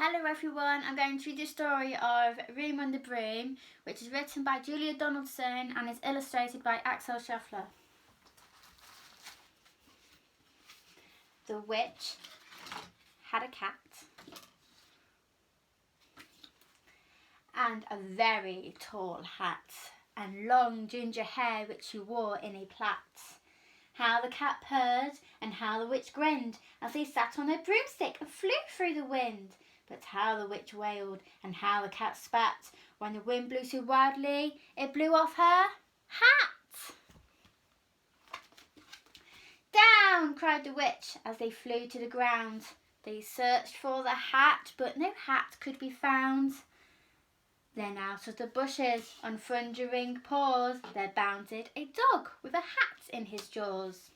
Hello everyone, I'm going to read the story of Room on the Broom, which is written by Julia Donaldson and is illustrated by Axel Scheffler. The witch had a cat and a very tall hat and long ginger hair which she wore in a plait. How the cat purred and how the witch grinned as they sat on their broomstick and flew through the wind. But how the witch wailed and how the cat spat when the wind blew so wildly it blew off her hat. Down, cried the witch as they flew to the ground. They searched for the hat, but no hat could be found. Then out of the bushes, on thundering paws, there bounded a dog with a hat in his jaws.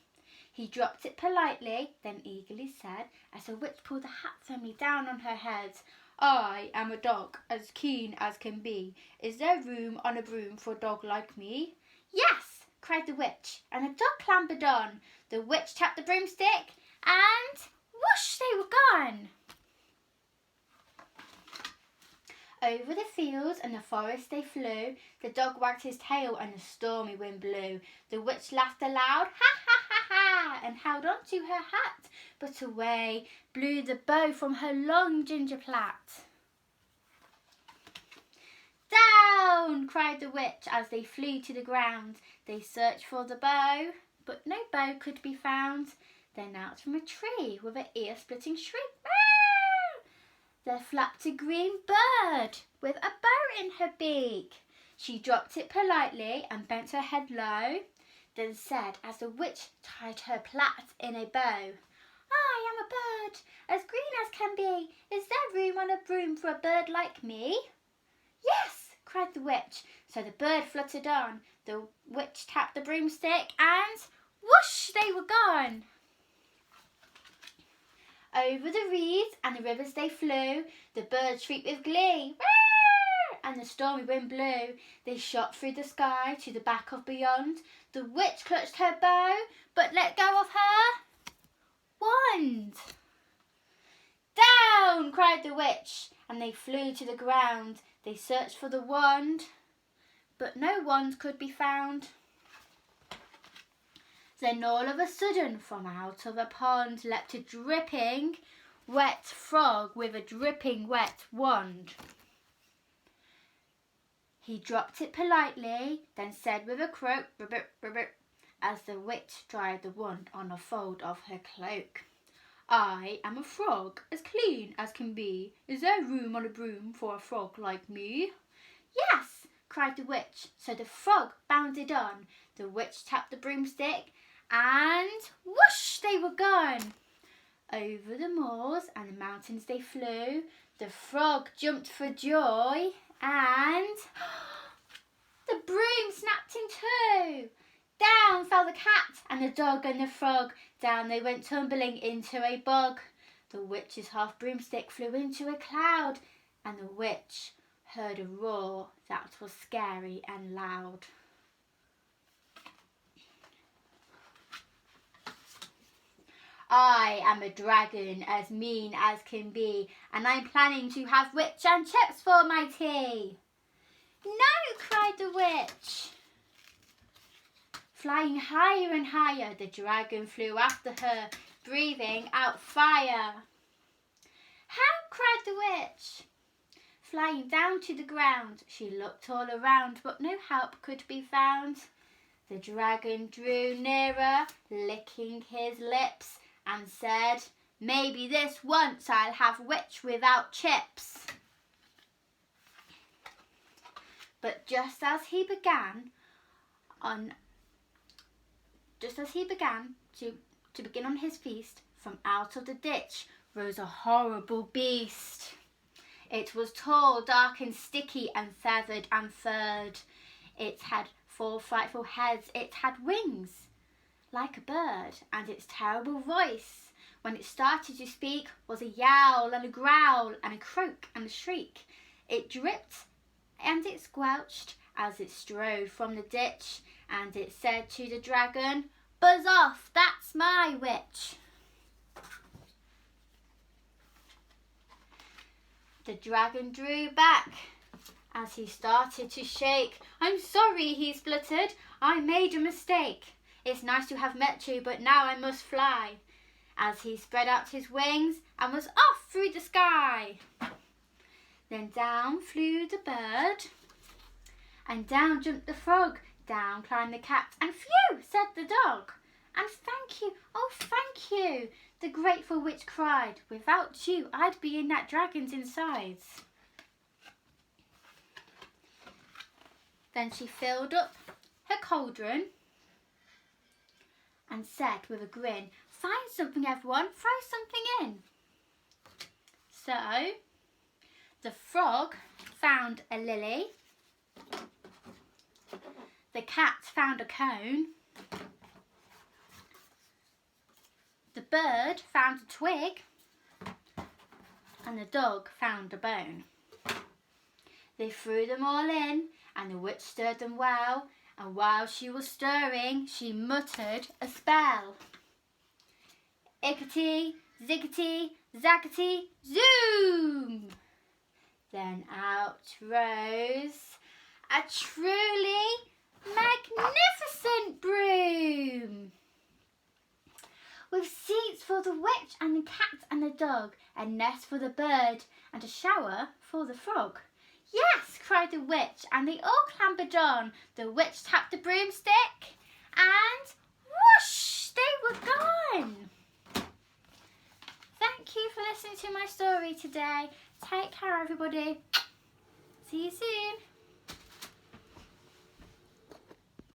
He dropped it politely, then eagerly said, as the witch pulled the hat firmly down on her head, "I am a dog, as keen as can be. Is there room on a broom for a dog like me?" "Yes," cried the witch, and the dog clambered on. The witch tapped the broomstick, and whoosh, they were gone. Over the fields and the forest they flew. The dog wagged his tail and the stormy wind blew. The witch laughed aloud, ha ha ha ha, and held on to her hat. But away blew the bow from her long ginger plait. Down, cried the witch as they flew to the ground. They searched for the bow, but no bow could be found. Then out from a tree with an ear-splitting shriek, there flapped a green bird with a bow in her beak. She dropped it politely and bent her head low, then said as the witch tied her plait in a bow, "I am a bird, as green as can be. Is there room on a broom for a bird like me?" "Yes," cried the witch. So the bird fluttered on. The witch tapped the broomstick and whoosh, they were gone. Over the reeds and the rivers they flew. The birds shrieked with glee, and the stormy wind blew. They shot through the sky to the back of beyond. The witch clutched her bow, but let go of her wand. Down, cried the witch, and they flew to the ground. They searched for the wand, but no wand could be found. Then all of a sudden, from out of a pond leapt a dripping wet frog with a dripping wet wand. He dropped it politely, then said with a croak, "Ribbit, ribbit," as the witch dried the wand on a fold of her cloak. "I am a frog, as clean as can be. Is there room on a broom for a frog like me?" "Yes," cried the witch. So the frog bounded on. The witch tapped the broomstick, and whoosh, they were gone. Over the moors and the mountains they flew. The frog jumped for joy, and the broom snapped in two. Down fell the cat and the dog and the frog. Down they went tumbling into a bog. The witch's half broomstick flew into a cloud, and the witch heard a roar that was scary and loud. "I am a dragon, as mean as can be, and I'm planning to have witch and chips for my tea." "No," cried the witch. Flying higher and higher, the dragon flew after her, breathing out fire. "Help," cried the witch. Flying down to the ground, she looked all around, but no help could be found. The dragon drew nearer, licking his lips, and said, "Maybe this once I'll have witch without chips." But just as he began to begin on his feast, from out of the ditch rose a horrible beast. It was tall, dark and sticky and feathered and furred. It had 4 frightful heads. It had wings like a bird, and its terrible voice, when it started to speak, was a yowl and a growl and a croak and a shriek. It dripped and it squelched as it strode from the ditch, and it said to the dragon, "Buzz off, that's my witch." The dragon drew back as he started to shake. "I'm sorry," he spluttered. "I made a mistake. It's nice to have met you, but now I must fly." As he spread out his wings and was off through the sky. Then down flew the bird, and down jumped the frog. Down climbed the cat, and phew, said the dog. "And thank you, oh thank you," the grateful witch cried. "Without you, I'd be in that dragon's insides." Then she filled up her cauldron and said with a grin, "Find something, everyone, throw something in." So the frog found a lily, the cat found a cone, the bird found a twig, and the dog found a bone. They threw them all in, and the witch stirred them well, and while she was stirring, she muttered a spell. Ickety, ziggety, zaggety, zoom! Then out rose a truly magnificent broom, with seats for the witch and the cat and the dog, a nest for the bird, and a shower for the frog. "Yes," cried the witch, and they all clambered on. The witch tapped the broomstick, and whoosh, they were gone. Thank you for listening to my story today. Take care, everybody. See you soon.